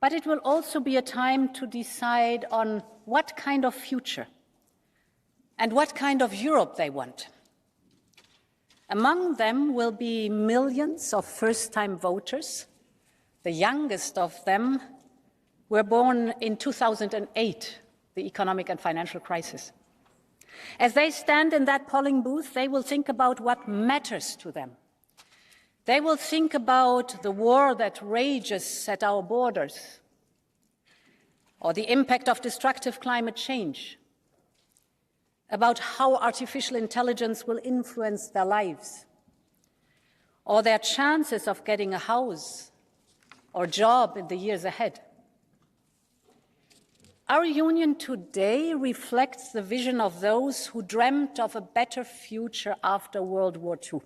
But it will also be a time to decide on what kind of future and what kind of Europe they want. Among them will be millions of first-time voters. The youngest of them were born in 2008, the economic and financial crisis. As they stand in that polling booth, they will think about what matters to them. They will think about the war that rages at our borders, or the impact of destructive climate change, about how artificial intelligence will influence their lives, or their chances of getting a house or job in the years ahead. Our union today reflects the vision of those who dreamt of a better future after World War II.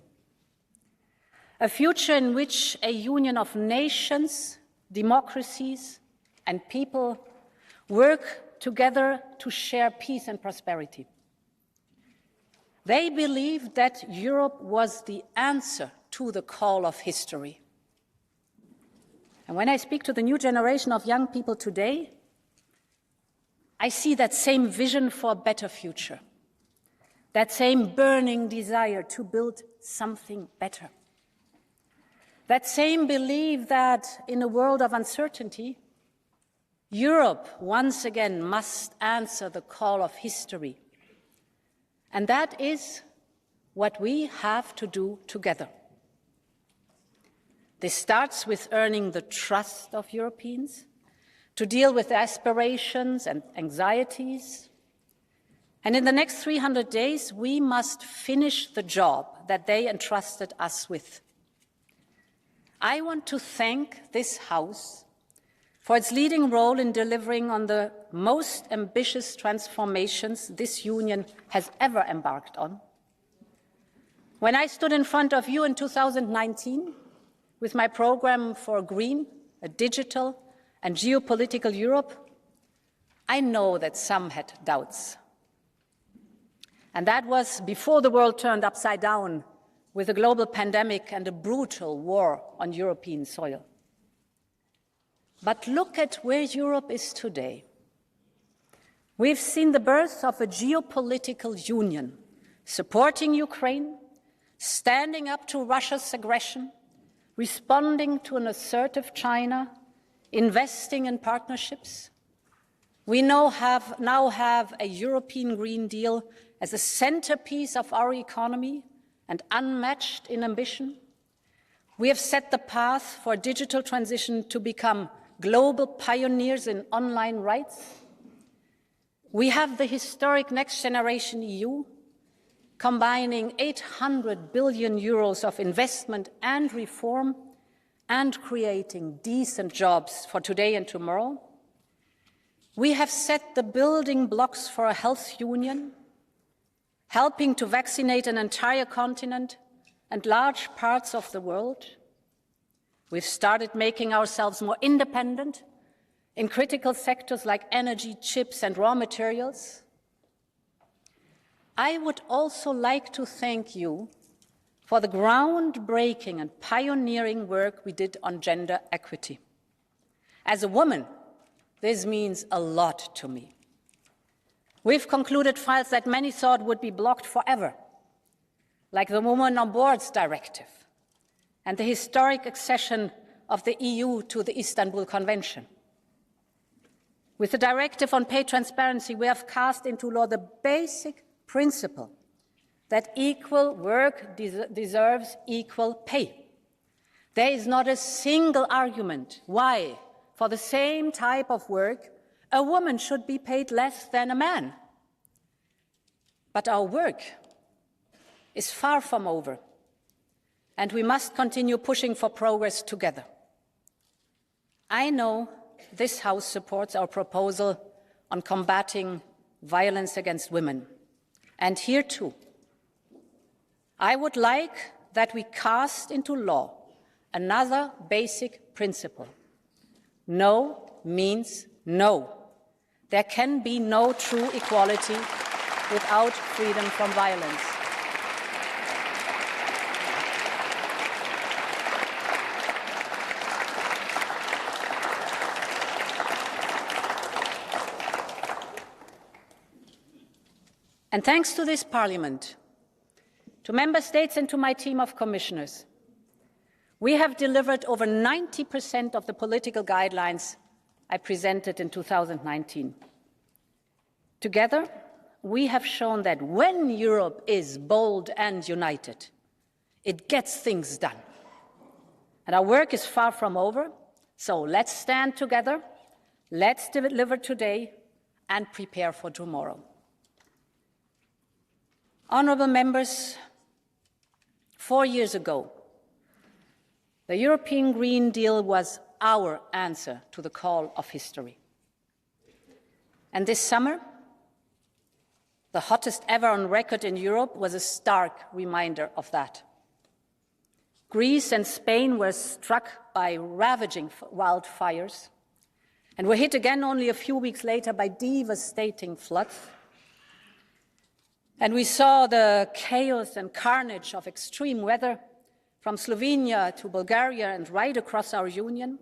A future in which a union of nations, democracies, and people work together to share peace and prosperity. They believed that Europe was the answer to the call of history. And when I speak to the new generation of young people today, I see that same vision for a better future, that same burning desire to build something better, that same belief that in a world of uncertainty, Europe once again must answer the call of history. And that is what we have to do together. This starts with earning the trust of Europeans, to deal with their aspirations and anxieties. And in the next 300 days, we must finish the job that they entrusted us with. I want to thank this House for its leading role in delivering on the most ambitious transformations this Union has ever embarked on. When I stood in front of you in 2019 with my program for a green, a digital, and geopolitical Europe, I know that some had doubts. And that was before the world turned upside down with a global pandemic and a brutal war on European soil. But look at where Europe is today. We've seen the birth of a geopolitical union, supporting Ukraine, standing up to Russia's aggression, responding to an assertive China, investing in partnerships. We now have a European Green Deal as a centerpiece of our economy and unmatched in ambition. We have set the path for digital transition to become global pioneers in online rights. We have the historic Next Generation EU, combining 800 billion euros of investment and reform and creating decent jobs for today and tomorrow. We have set the building blocks for a health union, helping to vaccinate an entire continent and large parts of the world. We've started making ourselves more independent in critical sectors like energy, chips, and raw materials. I would also like to thank you for the groundbreaking and pioneering work we did on gender equity. As a woman, this means a lot to me. We've concluded files that many thought would be blocked forever, like the Women on Boards Directive and the historic accession of the EU to the Istanbul Convention. With the Directive on Pay Transparency, we have cast into law the basic principle that equal work deserves equal pay. There is not a single argument why, for the same type of work, a woman should be paid less than a man. But our work is far from over, and we must continue pushing for progress together. I know this House supports our proposal on combating violence against women, and here too, I would like that we cast into law another basic principle. No means no. There can be no true equality without freedom from violence. And thanks to this Parliament, to Member States and to my team of commissioners, we have delivered over 90% of the political guidelines I presented in 2019. Together, we have shown that when Europe is bold and united, it gets things done. And our work is far from over, so let's stand together, let's deliver today, and prepare for tomorrow. Honourable members, 4 years ago, the European Green Deal was our answer to the call of history. And this summer, the hottest ever on record in Europe, was a stark reminder of that. Greece and Spain were struck by ravaging wildfires and were hit again only a few weeks later by devastating floods. And we saw the chaos and carnage of extreme weather from Slovenia to Bulgaria and right across our union.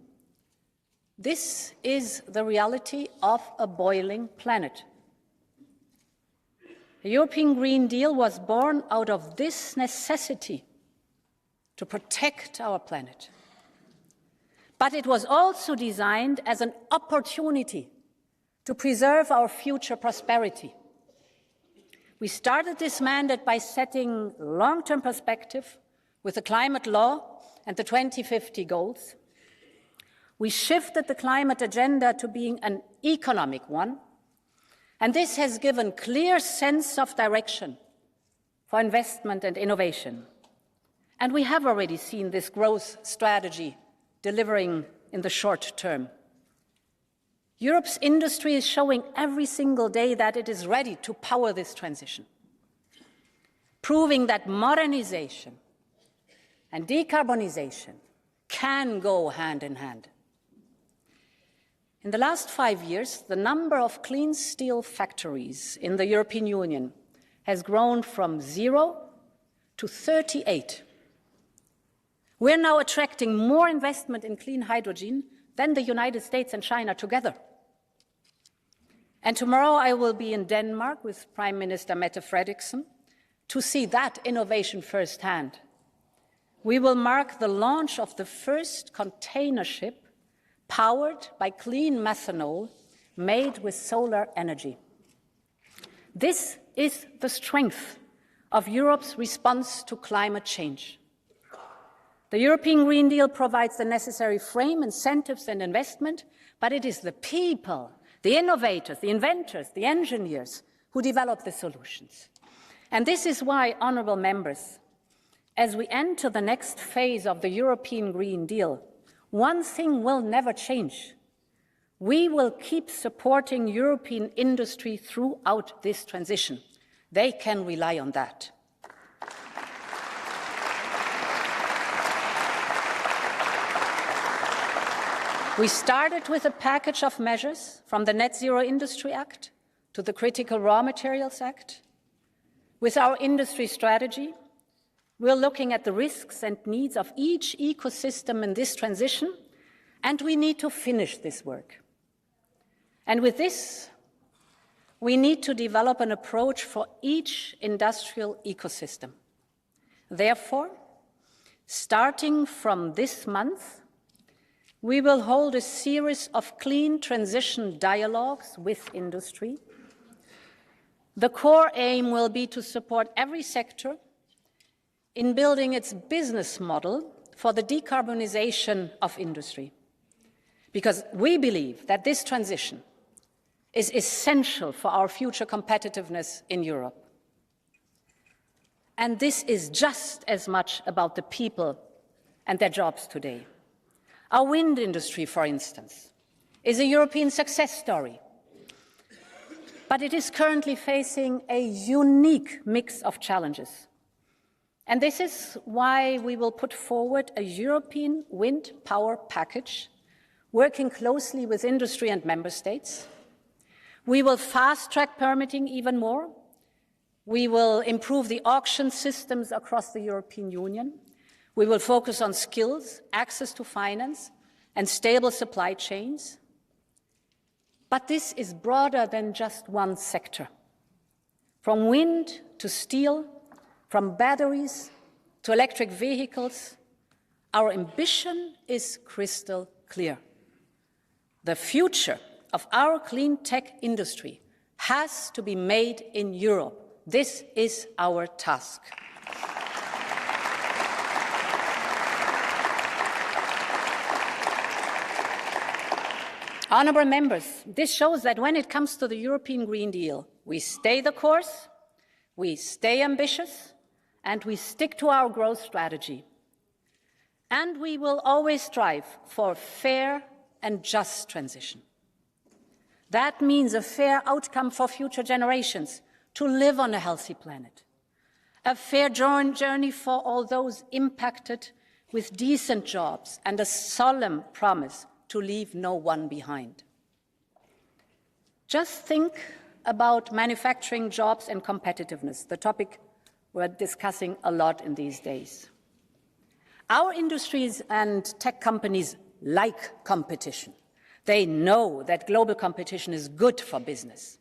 This is the reality of a boiling planet. The European Green Deal was born out of this necessity to protect our planet. But it was also designed as an opportunity to preserve our future prosperity. We started this mandate by setting long-term perspective with the climate law and the 2050 goals. We shifted the climate agenda to being an economic one, and this has given clear sense of direction for investment and innovation. And we have already seen this growth strategy delivering in the short term. Europe's industry is showing every single day that it is ready to power this transition, proving that modernization and decarbonization can go hand in hand. In the last 5 years, the number of clean steel factories in the European Union has grown from 0 to 38. We're now attracting more investment in clean hydrogen than the United States and China together. And tomorrow I will be in Denmark with Prime Minister Mette Frederiksen to see that innovation firsthand. We will mark the launch of the first container ship powered by clean methanol made with solar energy. This is the strength of Europe's response to climate change. The European Green Deal provides the necessary frame, incentives and investment, but it is the people, the innovators, the inventors, the engineers who develop the solutions. And this is why, honourable members, as we enter the next phase of the European Green Deal, one thing will never change. We will keep supporting European industry throughout this transition. They can rely on that. We started with a package of measures from the Net Zero Industry Act to the Critical Raw Materials Act. With our industry strategy, we're looking at the risks and needs of each ecosystem in this transition, and we need to finish this work. And with this, we need to develop an approach for each industrial ecosystem. Therefore, starting from this month, we will hold a series of clean transition dialogues with industry. The core aim will be to support every sector in building its business model for the decarbonization of industry, because we believe that this transition is essential for our future competitiveness in Europe. And this is just as much about the people and their jobs today. Our wind industry, for instance, is a European success story, but it is currently facing a unique mix of challenges. And this is why we will put forward a European wind power package, working closely with industry and member states. We will fast-track permitting even more. We will improve the auction systems across the European Union. We will focus on skills, access to finance, and stable supply chains. But this is broader than just one sector. From wind to steel, from batteries to electric vehicles, our ambition is crystal clear. The future of our clean tech industry has to be made in Europe. This is our task. Honourable members, this shows that when it comes to the European Green Deal, we stay the course, we stay ambitious, and we stick to our growth strategy. And we will always strive for fair and just transition. That means a fair outcome for future generations to live on a healthy planet, a fair journey for all those impacted with decent jobs, and a solemn promise to leave no one behind. Just think about manufacturing jobs and competitiveness, the topic we're discussing a lot in these days. Our industries and tech companies like competition. They know that global competition is good for business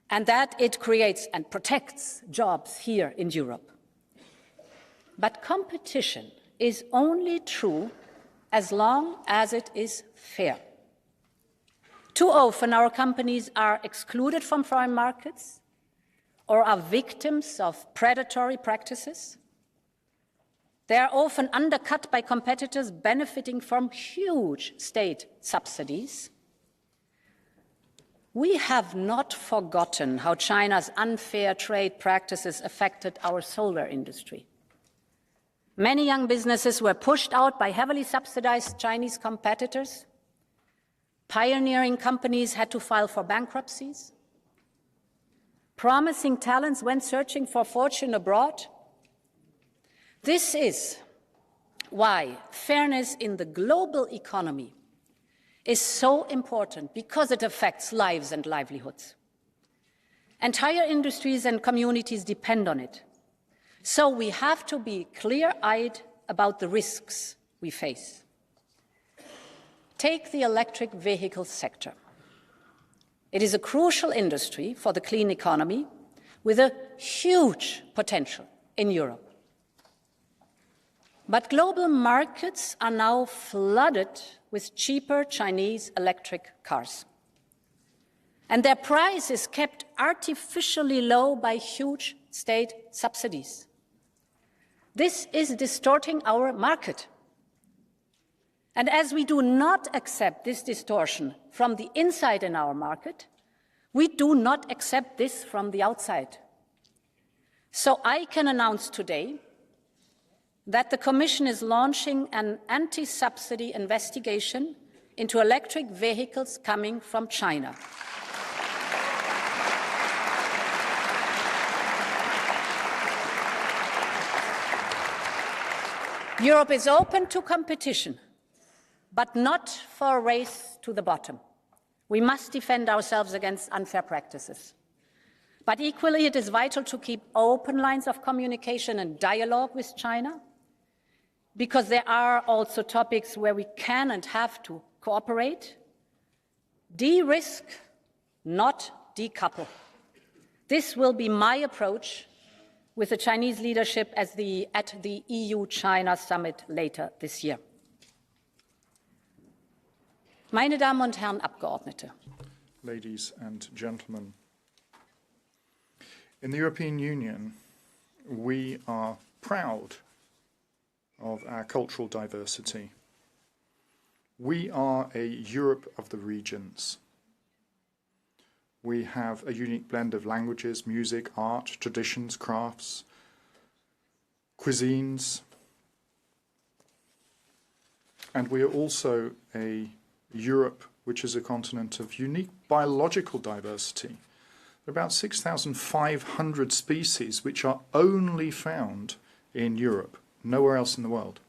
and that it creates and protects jobs here in Europe. But competition is only true as long as it is fair. Too often our companies are excluded from foreign markets or are victims of predatory practices. They are often undercut by competitors benefiting from huge state subsidies. We have not forgotten how China's unfair trade practices affected our solar industry. Many young businesses were pushed out by heavily subsidized Chinese competitors. Pioneering companies had to file for bankruptcies. Promising talents went searching for fortune abroad. This is why fairness in the global economy is so important, because it affects lives and livelihoods. Entire industries and communities depend on it. So we have to be clear-eyed about the risks we face. Take the electric vehicle sector. It is a crucial industry for the clean economy with a huge potential in Europe. But global markets are now flooded with cheaper Chinese electric cars. And their price is kept artificially low by huge state subsidies. This is distorting our market. And as we do not accept this distortion from the inside in our market, we do not accept this from the outside. So I can announce today that the Commission is launching an anti-subsidy investigation into electric vehicles coming from China. Europe is open to competition, but not for a race to the bottom. We must defend ourselves against unfair practices. But equally, it is vital to keep open lines of communication and dialogue with China, because there are also topics where we can and have to cooperate. De-risk, not decouple. This will be my approach with the Chinese leadership at the EU-China Summit later this year. Meine Damen und Herren Abgeordnete. Ladies and gentlemen, in the European Union, we are proud of our cultural diversity. We are a Europe of the regions. We have a unique blend of languages, music, art, traditions, crafts, cuisines. And we are also a Europe which is a continent of unique biological diversity. There are about 6,500 species which are only found in Europe, nowhere else in the world.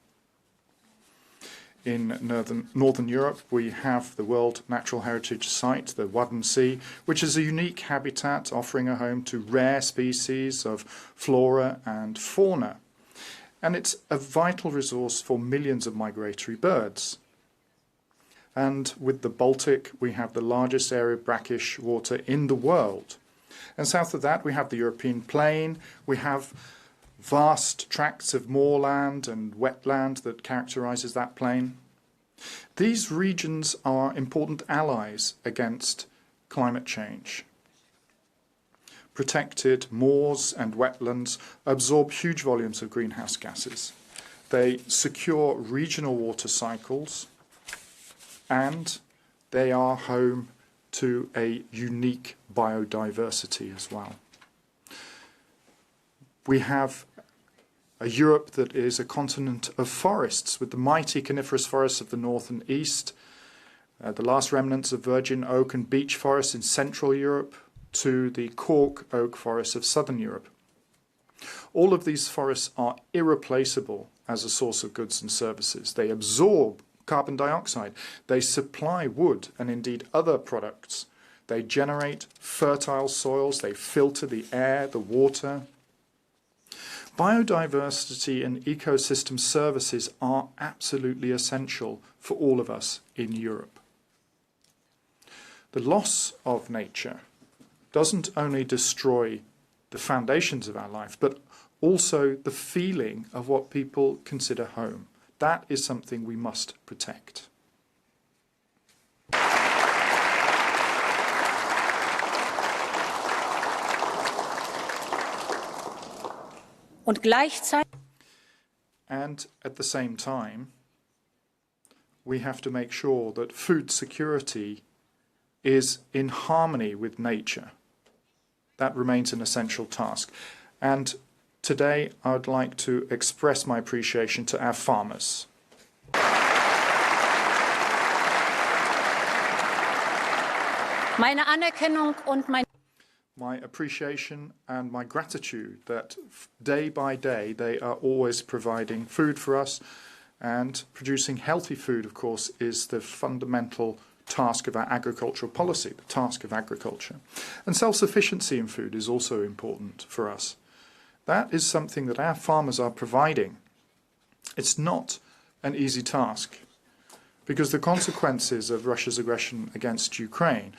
In northern Europe, we have the World Natural Heritage Site, the Wadden Sea, which is a unique habitat offering a home to rare species of flora and fauna. And it's a vital resource for millions of migratory birds. And with the Baltic, we have the largest area of brackish water in the world. And south of that, we have the European plain. We have vast tracts of moorland and wetland that characterises that plain. These regions are important allies against climate change. Protected moors and wetlands absorb huge volumes of greenhouse gases. They secure regional water cycles, and they are home to a unique biodiversity as well. We have a Europe that is a continent of forests, with the mighty coniferous forests of the north and east, the last remnants of virgin oak and beech forests in Central Europe, to the cork oak forests of Southern Europe. All of these forests are irreplaceable as a source of goods and services. They absorb carbon dioxide. They supply wood and indeed other products. They generate fertile soils. They filter the air, the water. Biodiversity and ecosystem services are absolutely essential for all of us in Europe. The loss of nature doesn't only destroy the foundations of our life, but also the feeling of what people consider home. That is something we must protect. And at the same time, we have to make sure that food security is in harmony with nature. That remains an essential task. And today, I would like to express my appreciation to our farmers. Meine Anerkennung und my appreciation and my gratitude that day by day they are always providing food for us, and producing healthy food, of course, is the fundamental task of our agricultural policy, the task of agriculture. And self-sufficiency in food is also important for us. That is something that our farmers are providing. It's not an easy task, because the consequences of Russia's aggression against Ukraine,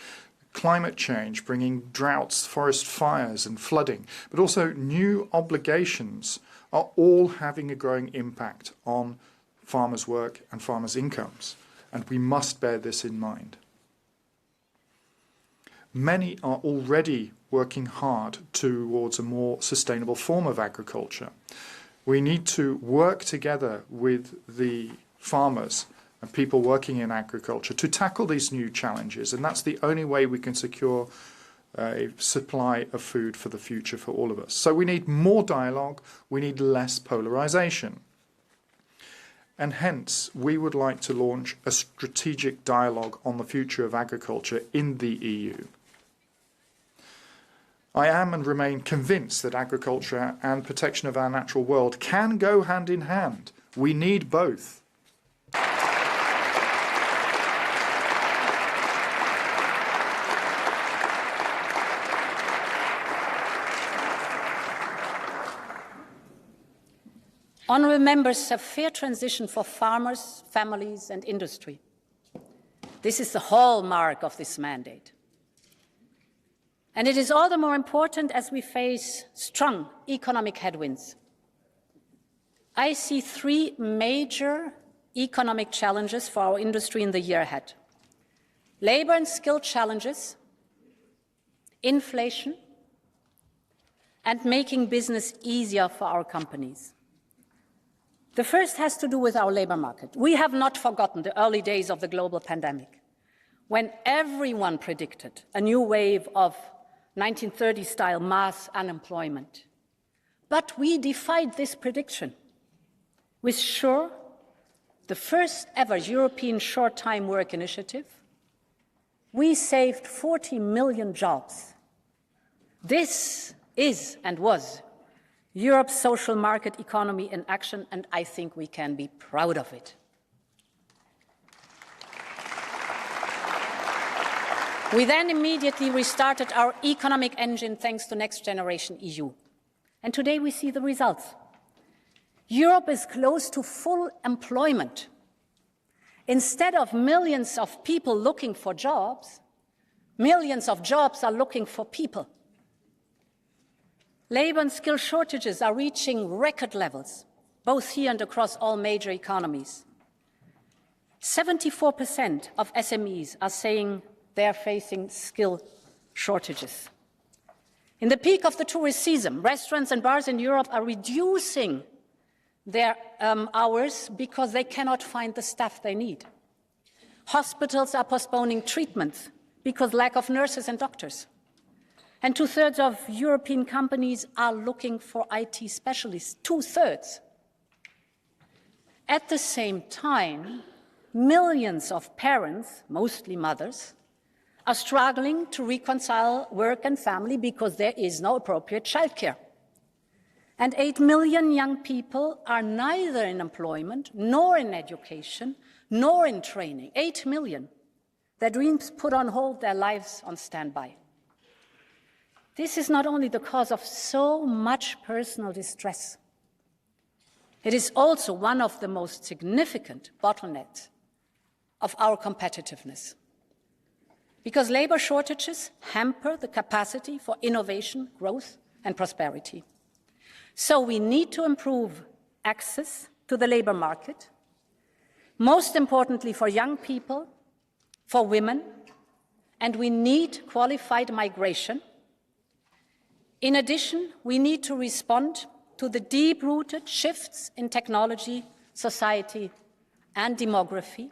climate change, bringing droughts, forest fires and flooding, but also new obligations, are all having a growing impact on farmers' work and farmers' incomes. And we must bear this in mind. Many are already working hard towards a more sustainable form of agriculture. We need to work together with the farmers and people working in agriculture to tackle these new challenges, and that's the only way we can secure a supply of food for the future for all of us. So we need more dialogue, we need less polarization. And hence, we would like to launch a strategic dialogue on the future of agriculture in the EU. I am and remain convinced that agriculture and protection of our natural world can go hand in hand. We need both. Honourable members, a fair transition for farmers, families and industry. This is the hallmark of this mandate. And it is all the more important as we face strong economic headwinds. I see three major economic challenges for our industry in the year ahead: labour and skill challenges, inflation, and making business easier for our companies. The first has to do with our labour market. We have not forgotten the early days of the global pandemic, when everyone predicted a new wave of 1930-style mass unemployment. But we defied this prediction. With SURE, the first ever European short-time work initiative, we saved 40 million jobs. This is and was Europe's social market economy in action, and I think we can be proud of it. We then immediately restarted our economic engine thanks to Next Generation EU. And today we see the results. Europe is close to full employment. Instead of millions of people looking for jobs, millions of jobs are looking for people. Labour and skill shortages are reaching record levels, both here and across all major economies. 74% of SMEs are saying they are facing skill shortages. In the peak of the tourist season, restaurants and bars in Europe are reducing their hours because they cannot find the staff they need. Hospitals are postponing treatments because lack of nurses and doctors. And 2/3 of European companies are looking for IT specialists, 2/3. At the same time, millions of parents, mostly mothers, are struggling to reconcile work and family because there is no appropriate childcare. And 8 million young people are neither in employment, nor in education, nor in training. 8 million. Their dreams put on hold, their lives on standby. This is not only the cause of so much personal distress, it is also one of the most significant bottlenecks of our competitiveness. Because labor shortages hamper the capacity for innovation, growth, and prosperity. So we need to improve access to the labor market, most importantly for young people, for women, and we need qualified migration. In addition, we need to respond to the deep-rooted shifts in technology, society, and demography.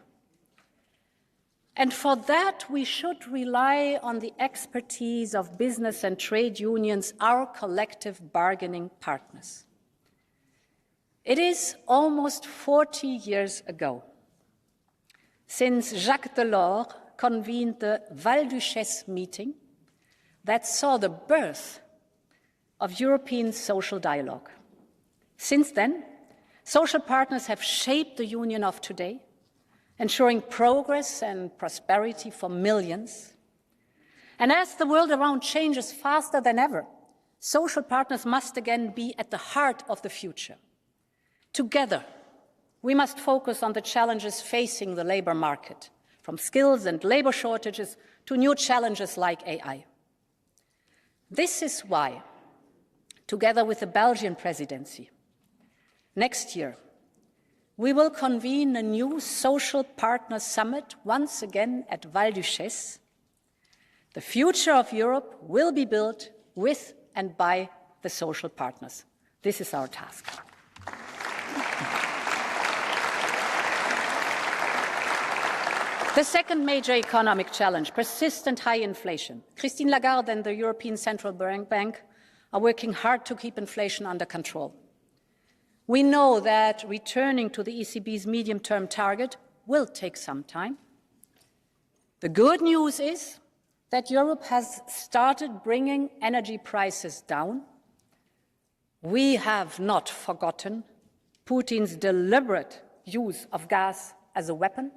And for that, we should rely on the expertise of business and trade unions, our collective bargaining partners. It is almost 40 years ago since Jacques Delors convened the Val-Duchesse meeting that saw the birth of European social dialogue. Since then, social partners have shaped the union of today, ensuring progress and prosperity for millions. And as the world around changes faster than ever, social partners must again be at the heart of the future. Together, we must focus on the challenges facing the labor market, from skills and labor shortages to new challenges like AI. This is why, together with the Belgian presidency, next year, we will convene a new social partners summit once again at Val-Duchesse. The future of Europe will be built with and by the social partners. This is our task. The second major economic challenge, persistent high inflation. Christine Lagarde and the European Central Bank are working hard to keep inflation under control. We know that returning to the ECB's medium-term target will take some time. The good news is that Europe has started bringing energy prices down. We have not forgotten Putin's deliberate use of gas as a weapon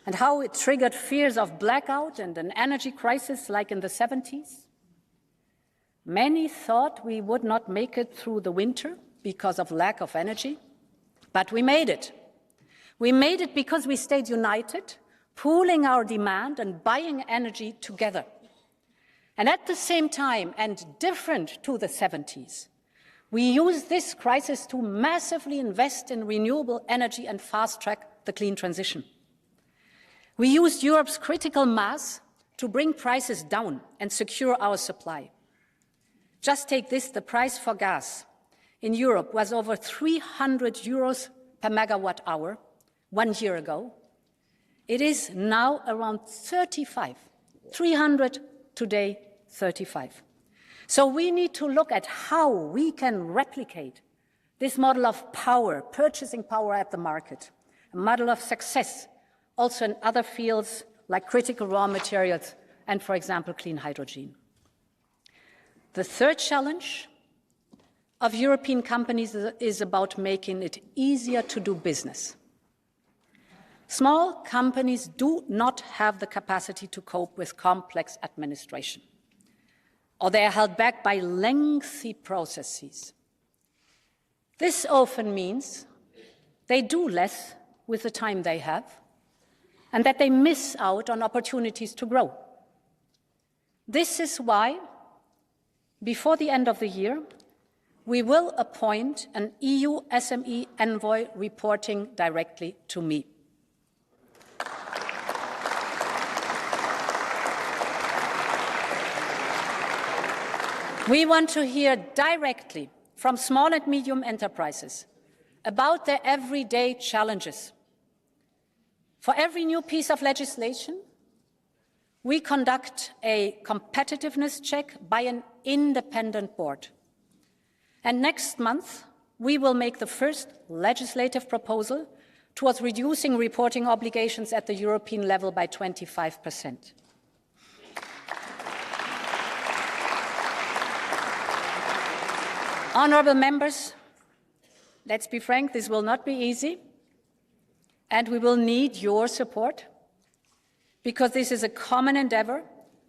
and how it triggered fears of blackout and an energy crisis like in the 70s. Many thought we would not make it through the winter because of lack of energy, but we made it. We made it because we stayed united, pooling our demand and buying energy together. And at the same time, and different to the 70s, we used this crisis to massively invest in renewable energy and fast-track the clean transition. We used Europe's critical mass to bring prices down and secure our supply. Just take this, the price for gas in Europe was over 300 euros per megawatt hour 1 year ago. It is now around 35. 300 today, 35. So we need to look at how we can replicate this model of power, purchasing power at the market, a model of success also in other fields like critical raw materials and, for example, clean hydrogen. The third challenge of European companies is about making it easier to do business. Small companies do not have the capacity to cope with complex administration, or they are held back by lengthy processes. This often means they do less with the time they have, and that they miss out on opportunities to grow. This is why Before the end of the year, we will appoint an EU SME envoy reporting directly to me. We want to hear directly from small and medium enterprises about their everyday challenges. For every new piece of legislation, we conduct a competitiveness check by an independent board. And next month, we will make the first legislative proposal towards reducing reporting obligations at the European level by 25%. Honourable members, let's be frank, this will not be easy, and we will need your support, because this is a common endeavour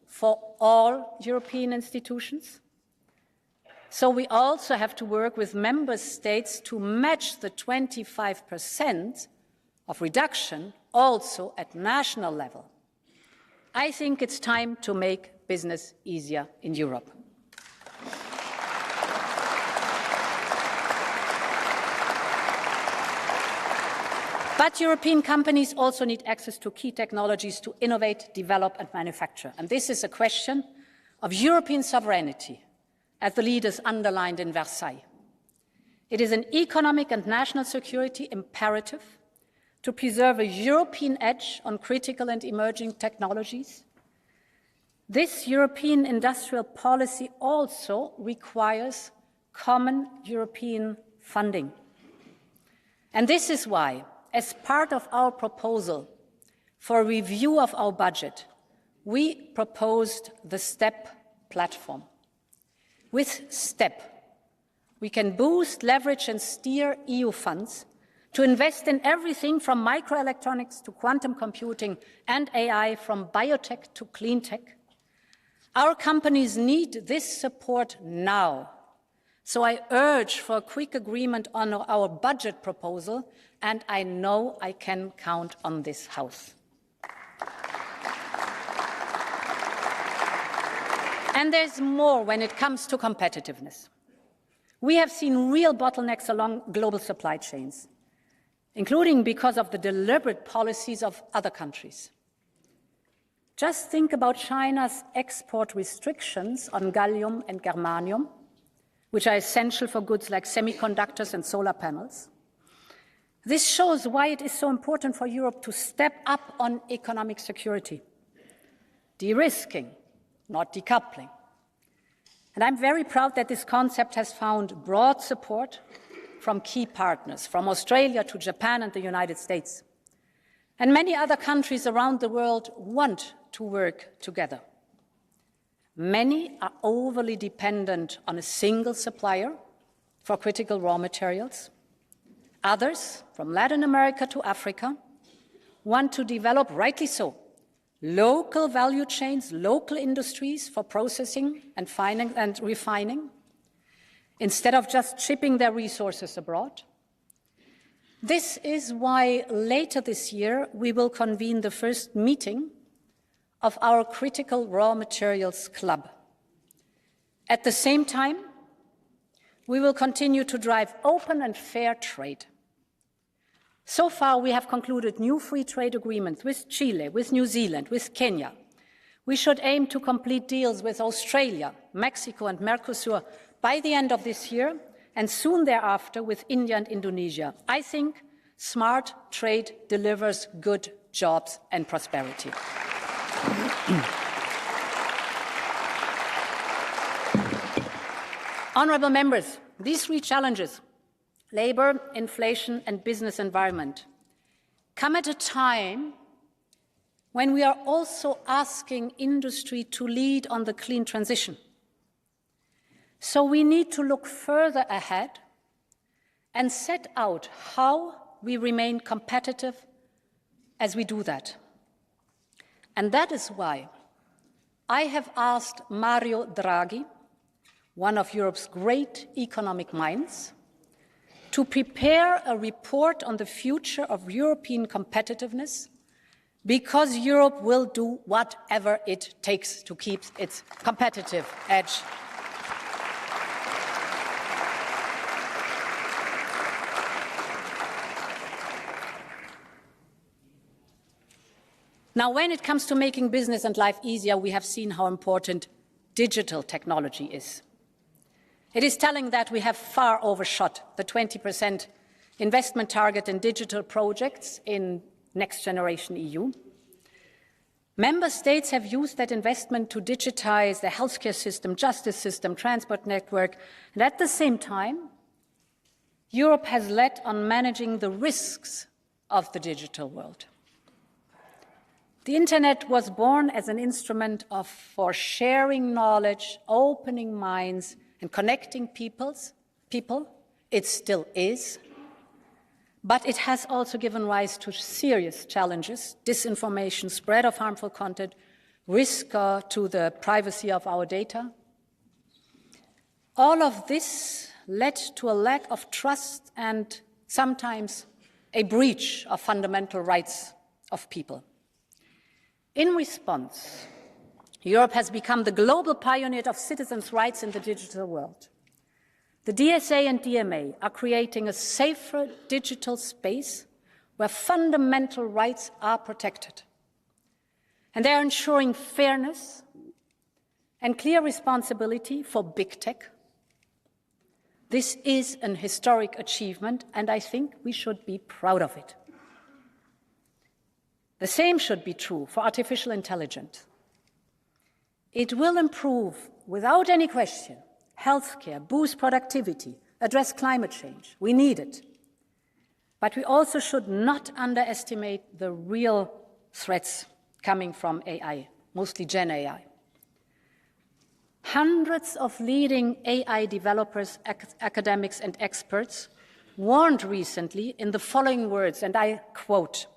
for all European institutions. So we also have to work with member states to match the 25% of reduction also at national level. I think it's time to make business easier in Europe. But European companies also need access to key technologies to innovate, develop and manufacture. And this is a question of European sovereignty, as the leaders underlined in Versailles. It is an economic and national security imperative to preserve a European edge on critical and emerging technologies. This European industrial policy also requires common European funding. And this is why, as part of our proposal for a review of our budget, we proposed the STEP platform. With STEP, we can boost, leverage and steer EU funds to invest in everything from microelectronics to quantum computing and AI, from biotech to clean tech. Our companies need this support now. So I urge for a quick agreement on our budget proposal, and I know I can count on this House. And there's more when it comes to competitiveness. We have seen real bottlenecks along global supply chains, including because of the deliberate policies of other countries. Just think about China's export restrictions on gallium and germanium, which are essential for goods like semiconductors and solar panels. This shows why it is so important for Europe to step up on economic security, de-risking, not decoupling. And I'm very proud that this concept has found broad support from key partners, from Australia to Japan and the United States. And many other countries around the world want to work together. Many are overly dependent on a single supplier for critical raw materials. Others, from Latin America to Africa, want to develop, rightly so, local value chains, local industries for processing and refining, instead of just shipping their resources abroad. This is why later this year we will convene the first meeting of our Critical Raw Materials Club. At the same time, we will continue to drive open and fair trade. So far, we have concluded new free trade agreements with Chile, with New Zealand, with Kenya. We should aim to complete deals with Australia, Mexico and Mercosur by the end of this year, and soon thereafter with India and Indonesia. I think smart trade delivers good jobs and prosperity. Honourable members, these three challenges, labour, inflation and business environment, come at a time when we are also asking industry to lead on the clean transition. So we need to look further ahead and set out how we remain competitive as we do that. And that is why I have asked Mario Draghi, one of Europe's great economic minds, to prepare a report on the future of European competitiveness, because Europe will do whatever it takes to keep its competitive edge. Now, when it comes to making business and life easier, we have seen how important digital technology is. It is telling that we have far overshot the 20% investment target in digital projects in Next Generation EU. Member states have used that investment to digitize the healthcare system, justice system, transport network, and at the same time, Europe has led on managing the risks of the digital world. The Internet was born as an instrument for sharing knowledge, opening minds, and connecting people. It still is. But it has also given rise to serious challenges: disinformation, spread of harmful content, risk to the privacy of our data. All of this led to a lack of trust and sometimes a breach of fundamental rights of people. In response, Europe has become the global pioneer of citizens' rights in the digital world. The DSA and DMA are creating a safer digital space where fundamental rights are protected. And they are ensuring fairness and clear responsibility for big tech. This is an historic achievement, and I think we should be proud of it. The same should be true for artificial intelligence. It will improve, without any question, healthcare, boost productivity, address climate change. We need it. But we also should not underestimate the real threats coming from AI, mostly Gen AI. Hundreds of leading AI developers, academics, and experts warned recently in the following words, and I quote,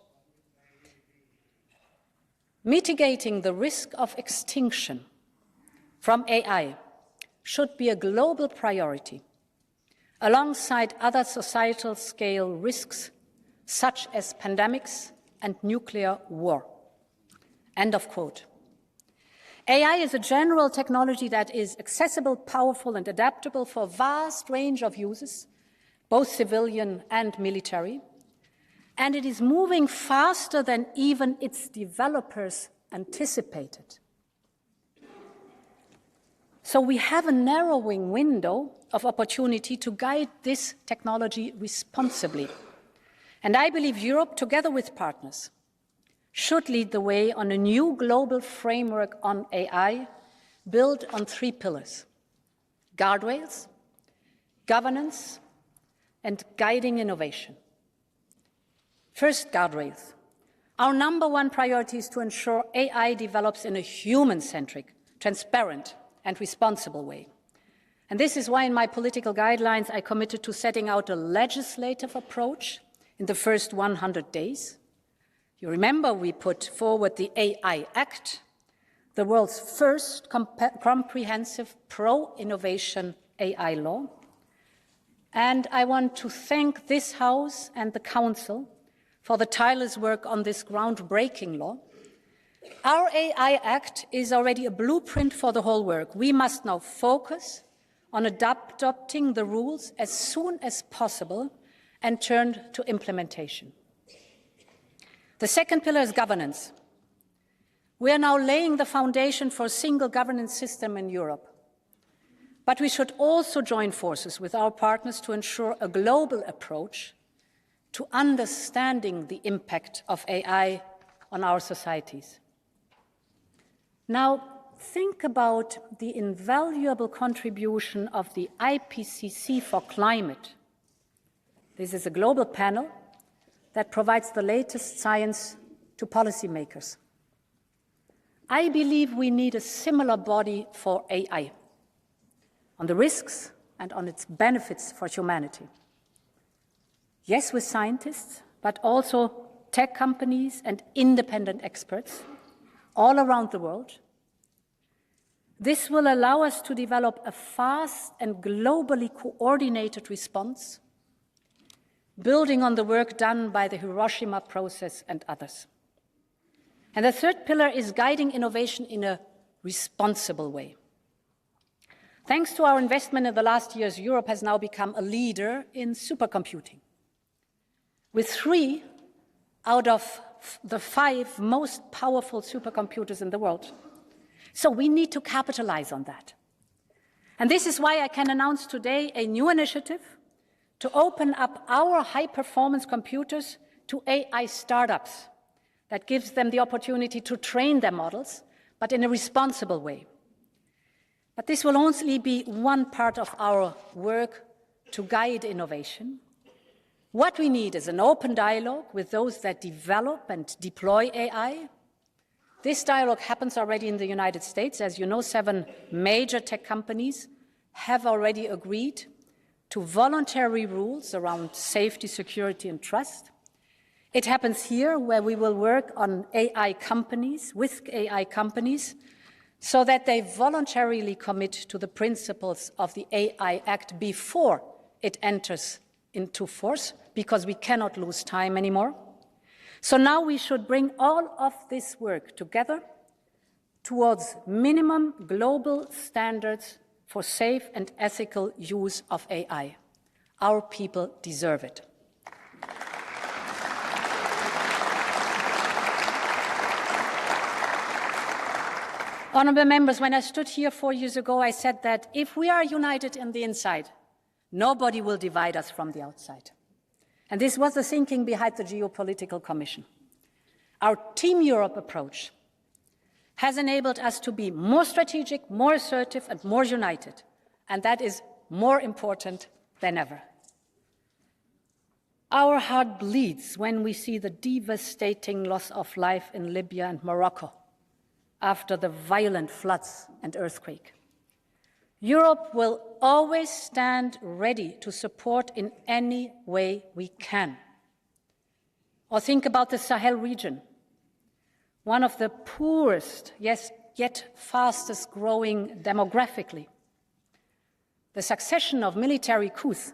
"Mitigating the risk of extinction from AI should be a global priority, alongside other societal scale risks such as pandemics and nuclear war." End of quote. AI is a general technology that is accessible, powerful, and adaptable for a vast range of uses, both civilian and military, and it is moving faster than even its developers anticipated. So we have a narrowing window of opportunity to guide this technology responsibly. And I believe Europe, together with partners, should lead the way on a new global framework on AI built on 3 pillars: guardrails, governance, and guiding innovation. First, guardrails. Our #1 priority is to ensure AI develops in a human-centric, transparent, and responsible way. And this is why in my political guidelines I committed to setting out a legislative approach in the first 100 days. You remember we put forward the AI Act, the world's first comprehensive pro-innovation AI law. And I want to thank this House and the Council for the tireless work on this groundbreaking law. Our AI Act is already a blueprint for the whole work. We must now focus on adopting the rules as soon as possible and turn to implementation. The second pillar is governance. We are now laying the foundation for a single governance system in Europe. But we should also join forces with our partners to ensure a global approach to understanding the impact of AI on our societies. Now, think about the invaluable contribution of the IPCC for climate. This is a global panel that provides the latest science to policymakers. I believe we need a similar body for AI, on the risks and on its benefits for humanity. Yes, with scientists, but also tech companies and independent experts all around the world. This will allow us to develop a fast and globally coordinated response, building on the work done by the Hiroshima process and others. And the third pillar is guiding innovation in a responsible way. Thanks to our investment in the last years, Europe has now become a leader in supercomputing, with 3 out of the 5 most powerful supercomputers in the world. So we need to capitalize on that. And this is why I can announce today a new initiative to open up our high-performance computers to AI startups that gives them the opportunity to train their models, but in a responsible way. But this will only be one part of our work to guide innovation. What we need is an open dialogue with those that develop and deploy AI. This dialogue happens already in the United States. As you know, 7 major tech companies have already agreed to voluntary rules around safety, security, and trust. It happens here, where we will work on AI companies, with AI companies, so that they voluntarily commit to the principles of the AI Act before it enters into force, because we cannot lose time anymore. So now we should bring all of this work together towards minimum global standards for safe and ethical use of AI. Our people deserve it. Honourable members, when I stood here 4 years ago, I said that if we are united in the inside, nobody will divide us from the outside. And this was the thinking behind the Geopolitical Commission. Our Team Europe approach has enabled us to be more strategic, more assertive, and more united. And that is more important than ever. Our heart bleeds when we see the devastating loss of life in Libya and Morocco after the violent floods and earthquake. Europe will always stand ready to support in any way we can. Or think about the Sahel region, one of the poorest, yes, yet fastest growing demographically. The succession of military coups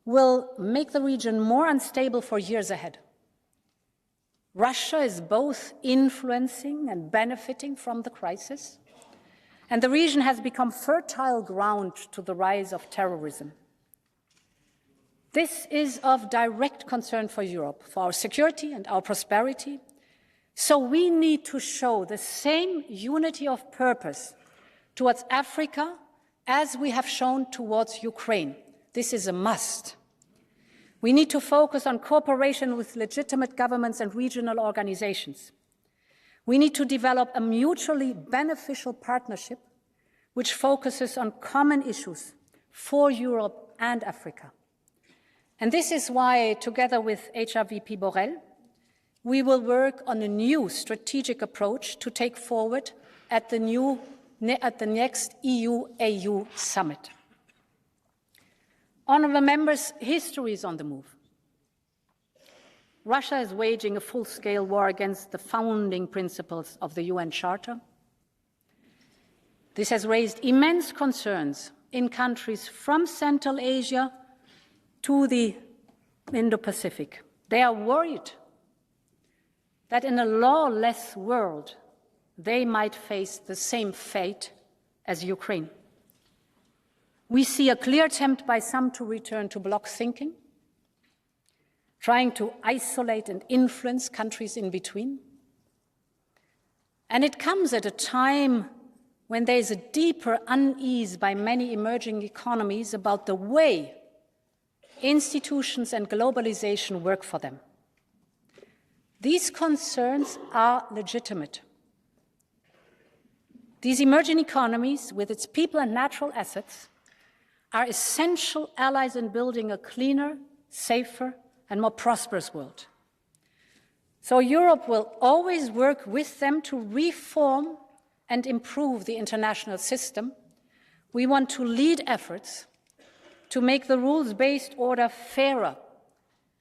will make the region more unstable for years ahead. Russia is both influencing and benefiting from the crisis, and the region has become fertile ground to the rise of terrorism. This is of direct concern for Europe, for our security and our prosperity. So we need to show the same unity of purpose towards Africa as we have shown towards Ukraine. This is a must. We need to focus on cooperation with legitimate governments and regional organizations. We need to develop a mutually beneficial partnership which focuses on common issues for Europe and Africa. And this is why, together with HRVP Borrell, we will work on a new strategic approach to take forward at the next EU-AU summit. Honourable members, history is on the move. Russia is waging a full-scale war against the founding principles of the UN Charter. This has raised immense concerns in countries from Central Asia to the Indo-Pacific. They are worried that in a lawless world, they might face the same fate as Ukraine. We see a clear attempt by some to return to bloc thinking, trying to isolate and influence countries in between. And it comes at a time when there is a deeper unease by many emerging economies about the way institutions and globalization work for them. These concerns are legitimate. These emerging economies, with its people and natural assets, are essential allies in building a cleaner, safer, and more prosperous world. So Europe will always work with them to reform and improve the international system. We want to lead efforts to make the rules-based order fairer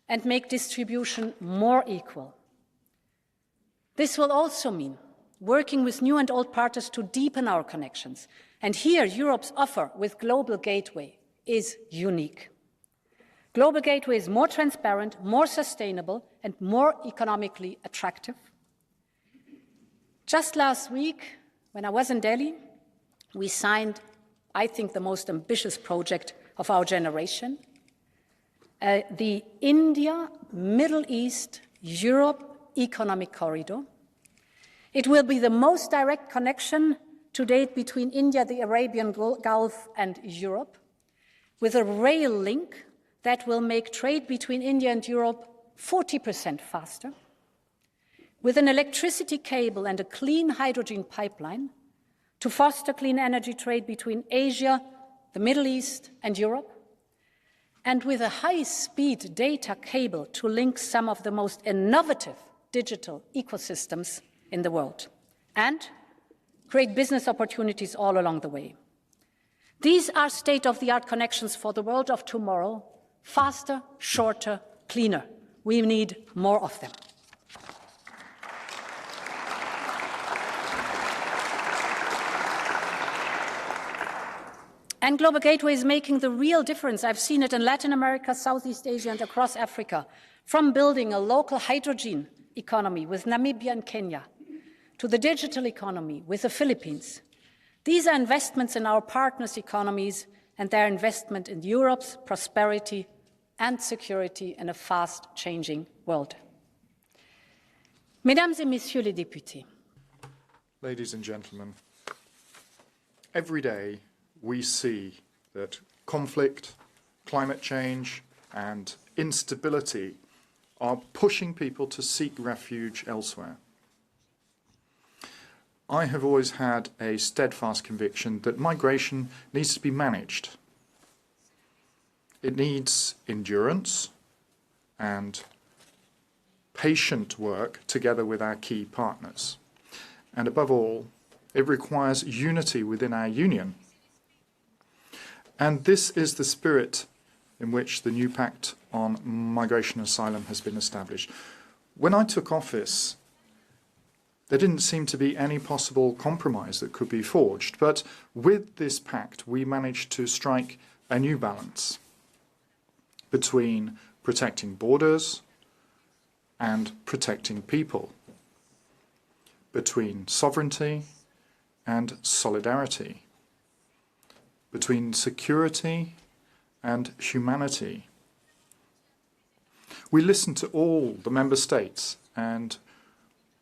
and make distribution more equal. This will also mean working with new and old partners to deepen our connections. And here, Europe's offer with Global Gateway is unique. Global Gateway is more transparent, more sustainable, and more economically attractive. Just last week, when I was in Delhi, we signed, I think, the most ambitious project of our generation, the India, Middle East, Europe economic corridor. It will be the most direct connection to date between India, the Arabian Gulf, and Europe, with a rail link that will make trade between India and Europe 40% faster, with an electricity cable and a clean hydrogen pipeline to foster clean energy trade between Asia, the Middle East, and Europe, and with a high-speed data cable to link some of the most innovative digital ecosystems in the world, and create business opportunities all along the way. These are state-of-the-art connections for the world of tomorrow, faster, shorter, cleaner. We need more of them. And Global Gateway is making the real difference. I've seen it in Latin America, Southeast Asia, and across Africa, from building a local hydrogen economy with Namibia and Kenya, to the digital economy with the Philippines. These are investments in our partners' economies, and their investment in Europe's prosperity and security in a fast-changing world. Mesdames et Messieurs les députés. Ladies and gentlemen, every day we see that conflict, climate change, and instability are pushing people to seek refuge elsewhere. I have always had a steadfast conviction that migration needs to be managed. It needs endurance and patient work together with our key partners. And above all, it requires unity within our union. And this is the spirit in which the new Pact on Migration and Asylum has been established. When I took office, there didn't seem to be any possible compromise that could be forged, but with this pact we managed to strike a new balance between protecting borders and protecting people, between sovereignty and solidarity, between security and humanity. We listened to all the member states and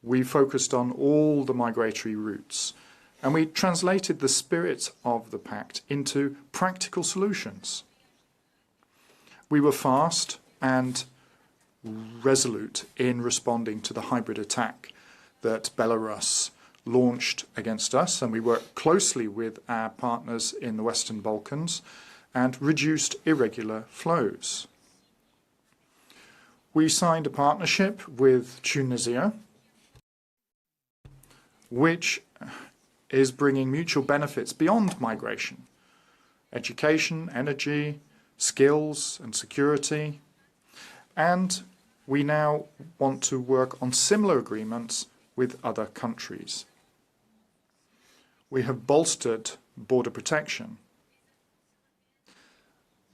we focused on all the migratory routes, and we translated the spirit of the pact into practical solutions. We were fast and resolute in responding to the hybrid attack that Belarus launched against us, and we worked closely with our partners in the Western Balkans and reduced irregular flows. We signed a partnership with Tunisia, which is bringing mutual benefits beyond migration: education, energy, skills and security. And we now want to work on similar agreements with other countries. We have bolstered border protection.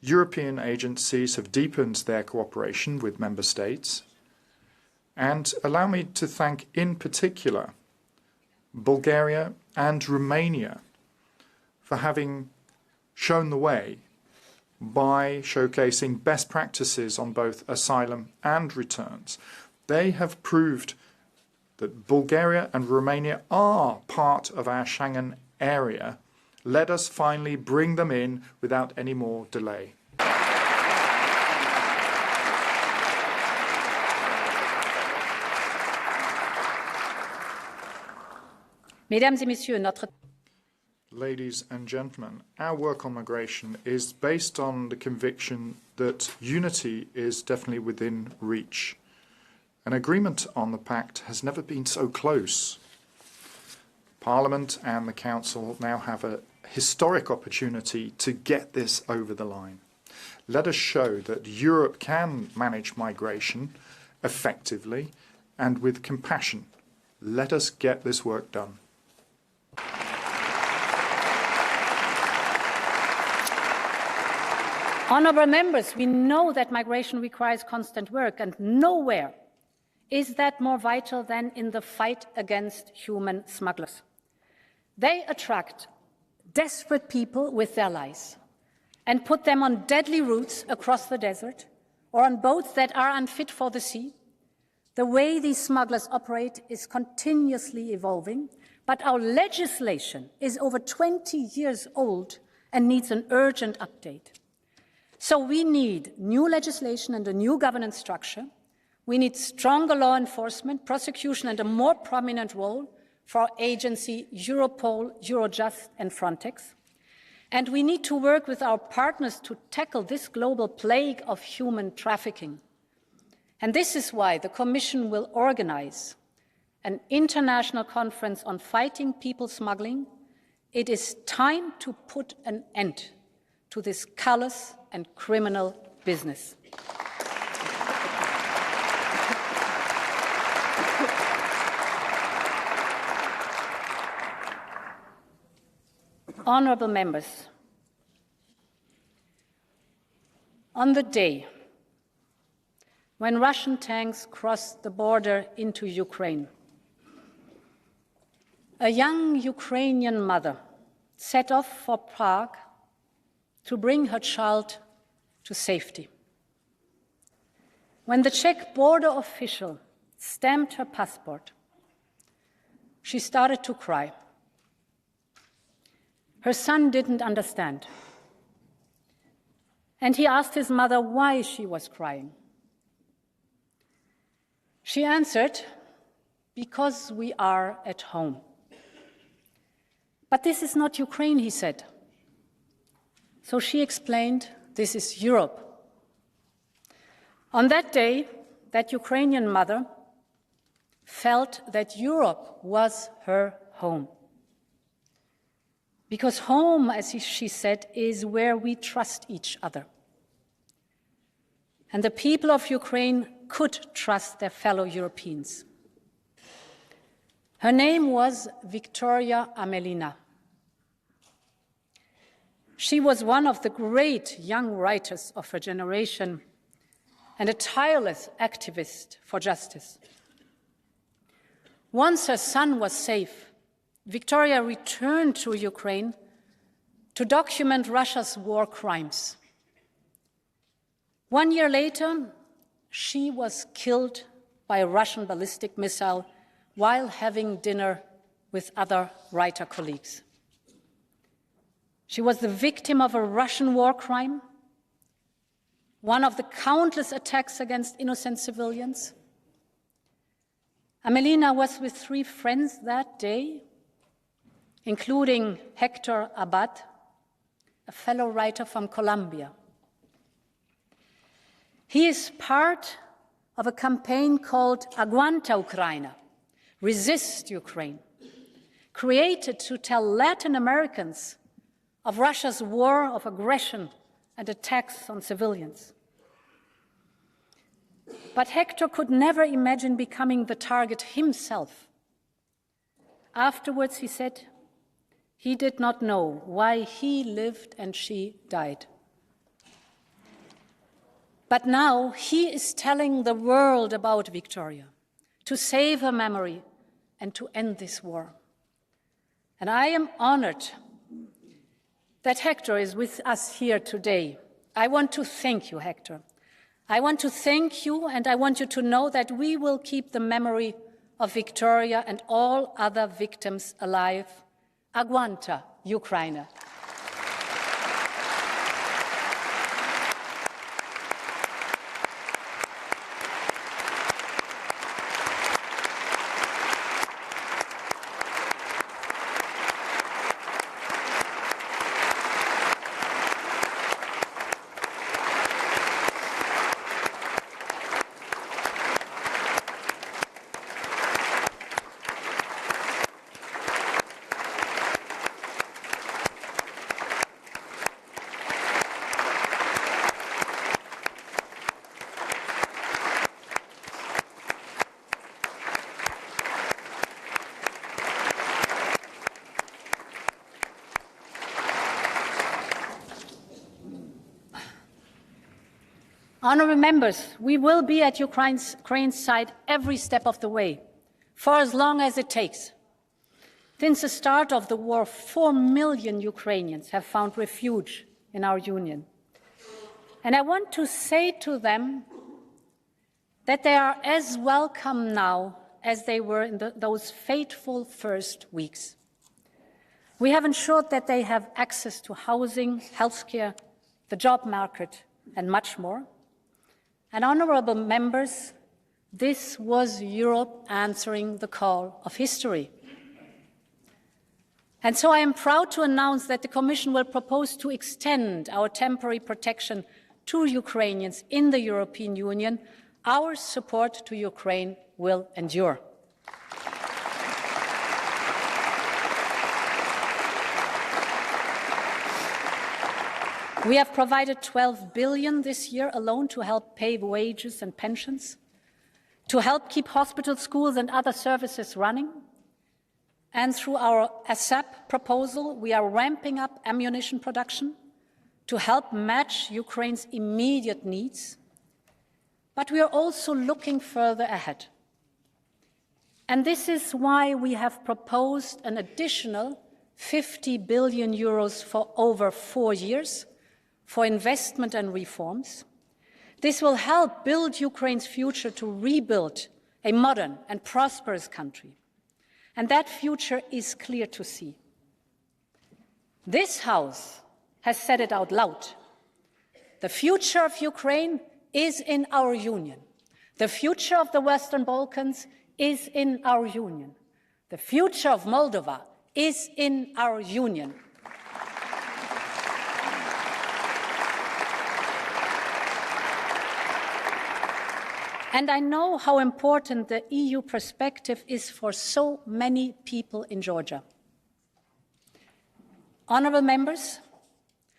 European agencies have deepened their cooperation with member states. And allow me to thank in particular Bulgaria and Romania for having shown the way by showcasing best practices on both asylum and returns. They have proved that Bulgaria and Romania are part of our Schengen area. Let us finally bring them in without any more delay. Mesdames et Messieurs, notre... Ladies and gentlemen, our work on migration is based on the conviction that unity is definitely within reach. An agreement on the pact has never been so close. Parliament and the Council now have a historic opportunity to get this over the line. Let us show that Europe can manage migration effectively and with compassion. Let us get this work done. Honourable members, we know that migration requires constant work, and nowhere is that more vital than in the fight against human smugglers. They attract desperate people with their lies and put them on deadly routes across the desert or on boats that are unfit for the sea. The way these smugglers operate is continuously evolving, but our legislation is over 20 years old and needs an urgent update. So we need new legislation and a new governance structure. We need stronger law enforcement, prosecution, and a more prominent role for our agency, Europol, Eurojust, and Frontex. And we need to work with our partners to tackle this global plague of human trafficking. And this is why the Commission will organize an international conference on fighting people smuggling. It is time to put an end to this callous and criminal business. Honourable members, on the day when Russian tanks crossed the border into Ukraine, a young Ukrainian mother set off for Prague to bring her child to safety. When the Czech border official stamped her passport, she started to cry. Her son didn't understand, and he asked his mother why she was crying. She answered, "Because we are at home." "But this is not Ukraine," he said. So she explained, "This is Europe." On that day, that Ukrainian mother felt that Europe was her home. Because home, as she said, is where we trust each other. And the people of Ukraine could trust their fellow Europeans. Her name was Victoria Amelina. She was one of the great young writers of her generation and a tireless activist for justice. Once her son was safe, Victoria returned to Ukraine to document Russia's war crimes. 1 year later, she was killed by a Russian ballistic missile while having dinner with other writer colleagues. She was the victim of a Russian war crime, one of the countless attacks against innocent civilians. Amelina was with 3 friends that day, including Hector Abad, a fellow writer from Colombia. He is part of a campaign called Aguanta Ucraina, Resist Ukraine, created to tell Latin Americans of Russia's war of aggression and attacks on civilians. But Hector could never imagine becoming the target himself. Afterwards, he said, he did not know why he lived and she died. But now he is telling the world about Victoria, to save her memory and to end this war. And I am honored that Hector is with us here today. I want to thank you, Hector. I want to thank you, and I want you to know that we will keep the memory of Victoria and all other victims alive. Aguanta, Ukraina. Honourable members, we will be at Ukraine's side every step of the way, for as long as it takes. Since the start of the war, 4 million Ukrainians have found refuge in our union. And I want to say to them that they are as welcome now as they were in those fateful first weeks. We have ensured that they have access to housing, healthcare, the job market, and much more. And honourable members, this was Europe answering the call of history. And so I am proud to announce that the Commission will propose to extend our temporary protection to Ukrainians in the European Union. Our support to Ukraine will endure. We have provided 12 billion this year alone to help pay wages and pensions, to help keep hospitals, schools and other services running. And through our ASAP proposal, we are ramping up ammunition production to help match Ukraine's immediate needs. But we are also looking further ahead. And this is why we have proposed an additional 50 billion euros for over 4 years for investment and reforms. This will help build Ukraine's future to rebuild a modern and prosperous country. And that future is clear to see. This House has said it out loud. The future of Ukraine is in our Union. The future of the Western Balkans is in our Union. The future of Moldova is in our Union. And I know how important the EU perspective is for so many people in Georgia. Honourable members,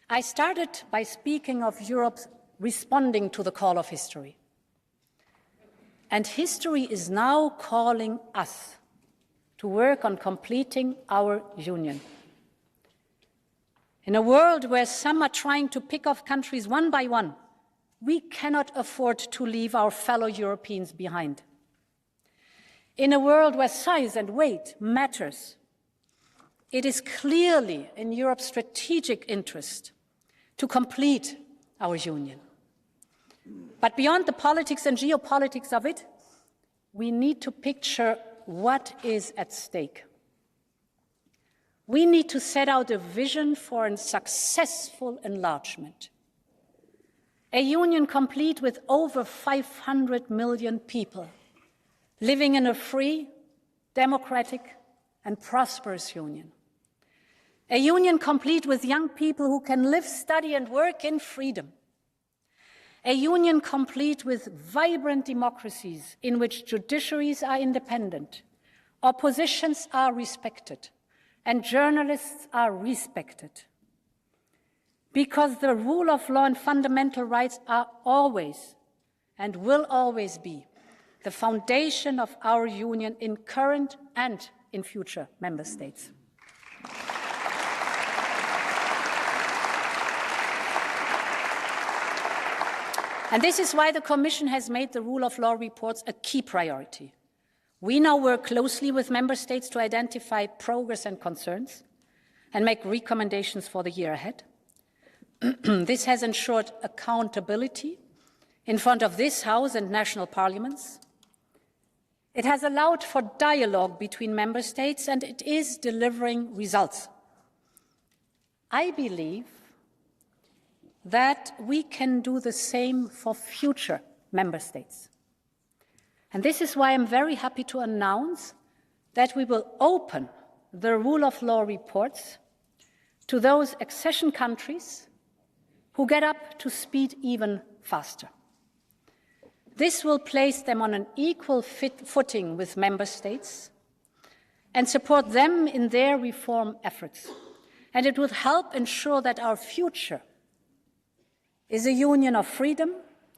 I started by speaking of Europe's responding to the call of history. And history is now calling us to work on completing our union. In a world where some are trying to pick off countries one by one, we cannot afford to leave our fellow Europeans behind. In a world where size and weight matters, it is clearly in Europe's strategic interest to complete our union. But beyond the politics and geopolitics of it, we need to picture what is at stake. We need to set out a vision for a successful enlargement. A union complete with over 500 million people living in a free, democratic, and prosperous union. A union complete with young people who can live, study, and work in freedom. A union complete with vibrant democracies in which judiciaries are independent, oppositions are respected, and journalists are respected. Because the rule of law and fundamental rights are always and will always be the foundation of our union in current and in future member states. And this is why the Commission has made the rule of law reports a key priority. We now work closely with member states to identify progress and concerns and make recommendations for the year ahead. This has ensured accountability in front of this House and national parliaments. It has allowed for dialogue between member states, and it is delivering results. I believe that we can do the same for future member states. And this is why I'm very happy to announce that we will open the rule of law reports to those accession countries who get up to speed even faster. This will place them on an equal footing with member states and support them in their reform efforts. And it will help ensure that our future is a union of freedom,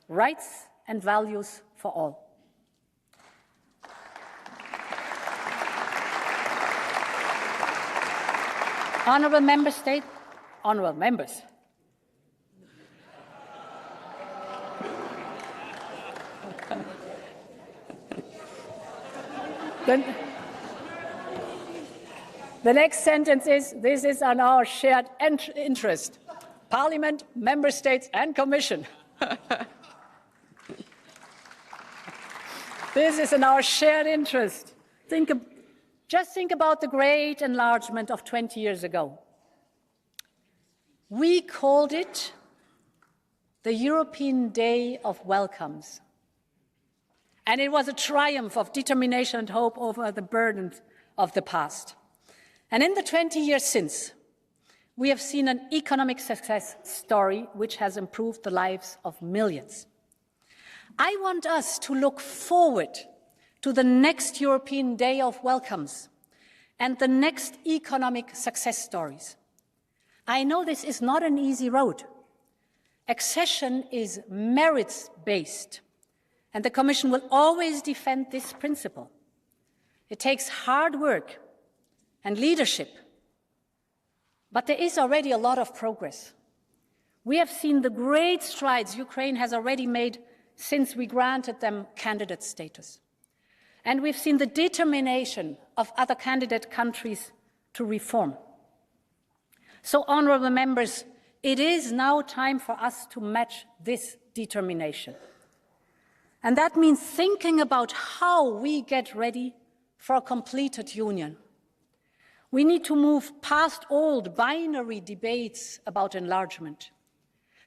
rights, and values for all. Honourable member state, honourable members. The next sentence is, this is on our shared interest. Parliament, member states and Commission. This is in our shared interest. Just think about the great enlargement of 20 years ago. We called it the European Day of Welcomes. And it was a triumph of determination and hope over the burdens of the past. And in the 20 years since, we have seen an economic success story which has improved the lives of millions. I want us to look forward to the next European Day of Welcomes and the next economic success stories. I know this is not an easy road. Accession is merits-based, and the Commission will always defend this principle. It takes hard work and leadership, but there is already a lot of progress. We have seen the great strides Ukraine has already made since we granted them candidate status. And we've seen the determination of other candidate countries to reform. So, honourable members, it is now time for us to match this determination. And that means thinking about how we get ready for a completed union. We need to move past old binary debates about enlargement.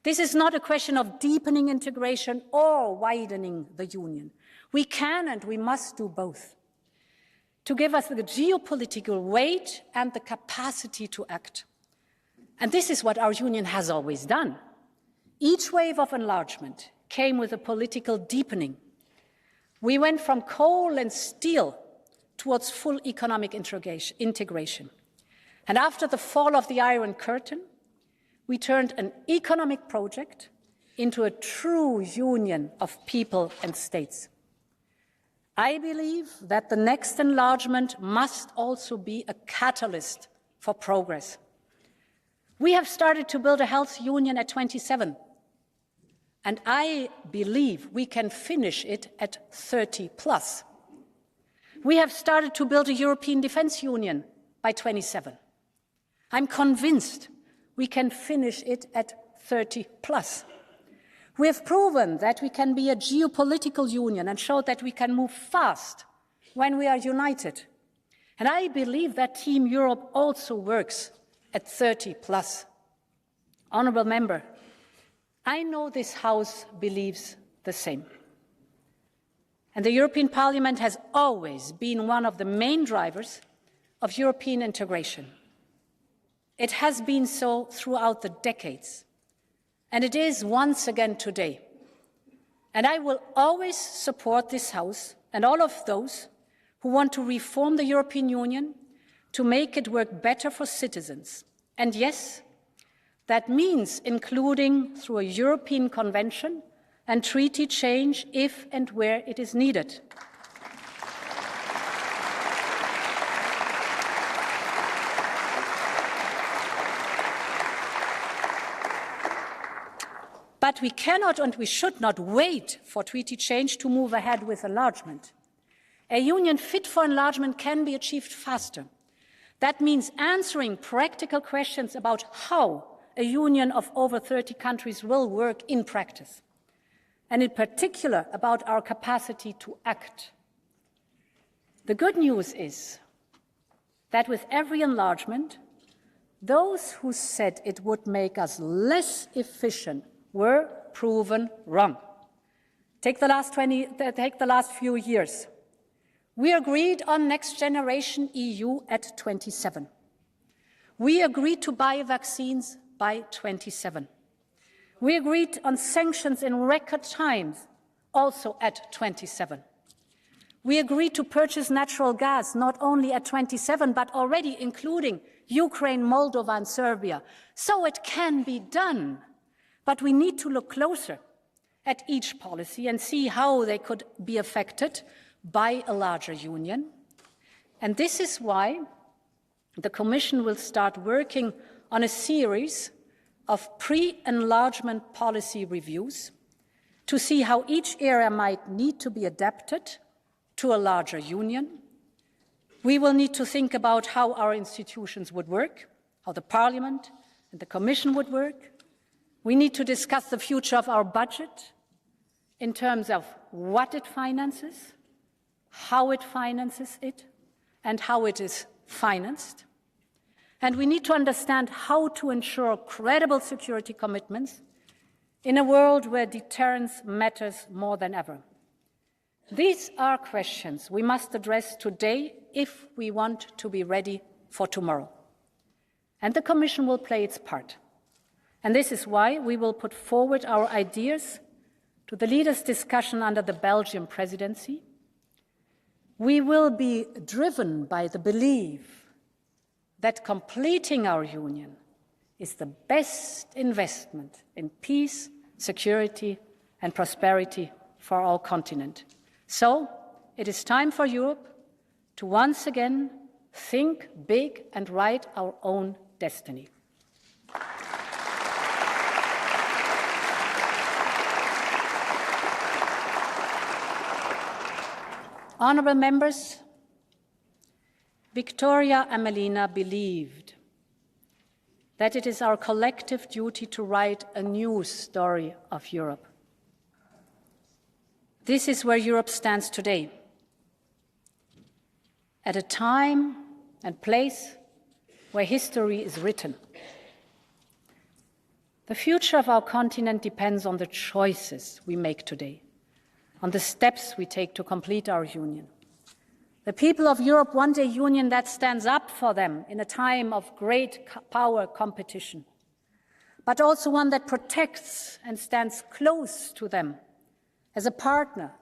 This is not a question of deepening integration or widening the union. We can and we must do both to give us the geopolitical weight and the capacity to act. And this is what our union has always done. Each wave of enlargement came with a political deepening. We went from coal and steel towards full economic integration. And after the fall of the Iron Curtain, we turned an economic project into a true union of people and states. I believe that the next enlargement must also be a catalyst for progress. We have started to build a health union at 27, and I believe we can finish it at 30 plus. We have started to build a European Defence Union by 27. I'm convinced we can finish it at 30 plus. We have proven that we can be a geopolitical union and showed that we can move fast when we are united. And I believe that Team Europe also works at 30 plus. Honourable member, I know this House believes the same. And the European Parliament has always been one of the main drivers of European integration. It has been so throughout the decades, and it is once again today. And I will always support this House and all of those who want to reform the European Union to make it work better for citizens. And yes, that means including through a European Convention and treaty change if and where it is needed. But we cannot and we should not wait for treaty change to move ahead with enlargement. A union fit for enlargement can be achieved faster. That means answering practical questions about how a union of over 30 countries will work in practice, and in particular about our capacity to act. The good news is that with every enlargement, those who said it would make us less efficient were proven wrong. Take the last few years. We agreed on Next Generation EU at 27. We agreed to buy vaccines by 27. We agreed on sanctions in record times, also at 27. We agreed to purchase natural gas not only at 27, but already including Ukraine, Moldova, and Serbia. So it can be done. But we need to look closer at each policy and see how they could be affected by a larger union. And this is why the Commission will start working on a series of pre-enlargement policy reviews to see how each area might need to be adapted to a larger union. We will need to think about how our institutions would work, how the Parliament and the Commission would work. We need to discuss the future of our budget in terms of what it finances, how it finances it, and how it is financed. And we need to understand how to ensure credible security commitments in a world where deterrence matters more than ever. These are questions we must address today if we want to be ready for tomorrow. And the Commission will play its part. And this is why we will put forward our ideas to the leaders' discussion under the Belgian presidency. We will be driven by the belief that completing our union is the best investment in peace, security, and prosperity for our continent. So, it is time for Europe to once again think big and write our own destiny. Honourable members, Victoria Amelina believed that it is our collective duty to write a new story of Europe. This is where Europe stands today, at a time and place where history is written. The future of our continent depends on the choices we make today, on the steps we take to complete our union. The people of Europe want a union that stands up for them in a time of great power competition, but also one that protects and stands close to them as a partner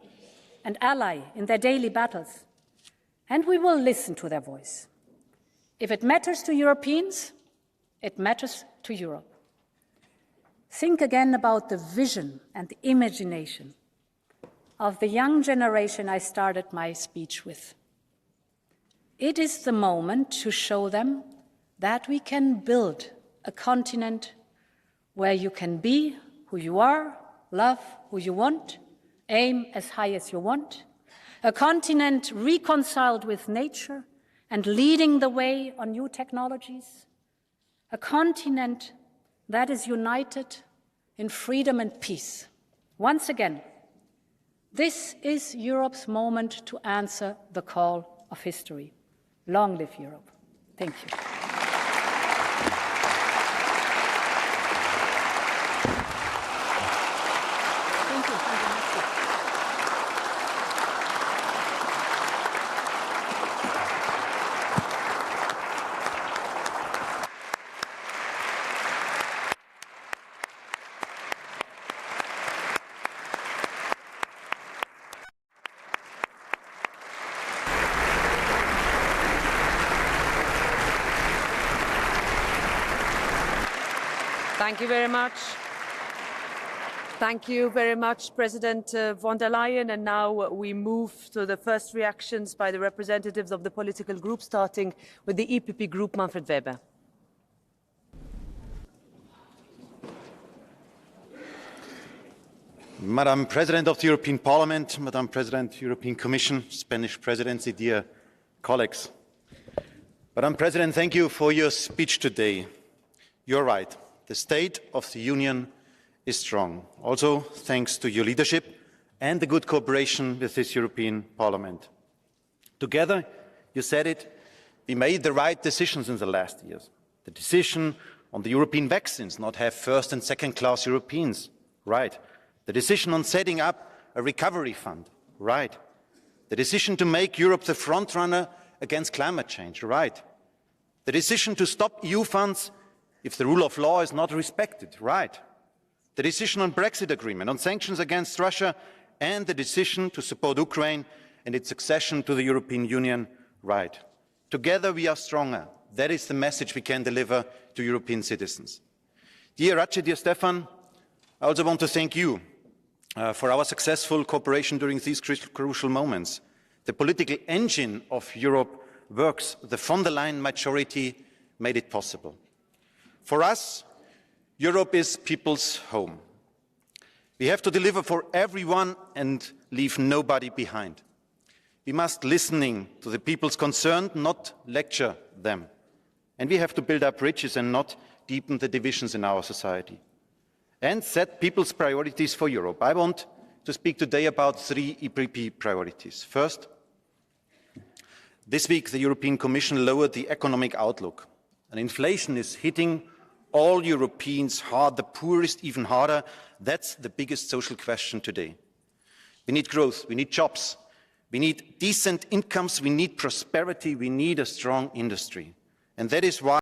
and ally in their daily battles. And we will listen to their voice. If it matters to Europeans, it matters to Europe. Think again about the vision and the imagination of the young generation I started my speech with. It is the moment to show them that we can build a continent where you can be who you are, love who you want, aim as high as you want, a continent reconciled with nature and leading the way on new technologies, a continent that is united in freedom and peace. Once again, this is Europe's moment to answer the call of history. Long live Europe. Thank you. Thank you very much. Thank you very much, President von der Leyen. And now we move to the first reactions by the representatives of the political groups, starting with the EPP Group, Manfred Weber. Madam President of the European Parliament, Madam President, European Commission, Spanish Presidency, dear colleagues. Madam President, thank you for your speech today. You're right. The state of the Union is strong, also thanks to your leadership and the good cooperation with this European Parliament. Together, you said it, we made the right decisions in the last years. The decision on the European vaccines, not have first and second class Europeans, right. The decision on setting up a recovery fund, right. The decision to make Europe the front runner against climate change, right. The decision to stop EU funds if the rule of law is not respected, right. The decision on Brexit agreement, on sanctions against Russia, and the decision to support Ukraine and its accession to the European Union, right. Together we are stronger. That is the message we can deliver to European citizens. Dear Ratche, dear Stefan, I also want to thank you for our successful cooperation during these crucial moments. The political engine of Europe works. The von der Leyen majority made it possible. For us, Europe is people's home. We have to deliver for everyone and leave nobody behind. We must listen to the people's concerned, not lecture them. And we have to build up bridges and not deepen the divisions in our society. And set people's priorities for Europe. I want to speak today about 3 EPP priorities. First, This week, the European Commission lowered the economic outlook, and inflation is hitting all Europeans hard, the poorest even harder. That's the biggest social question today. We need growth, we need jobs, we need decent incomes, we need prosperity, we need a strong industry. And that is why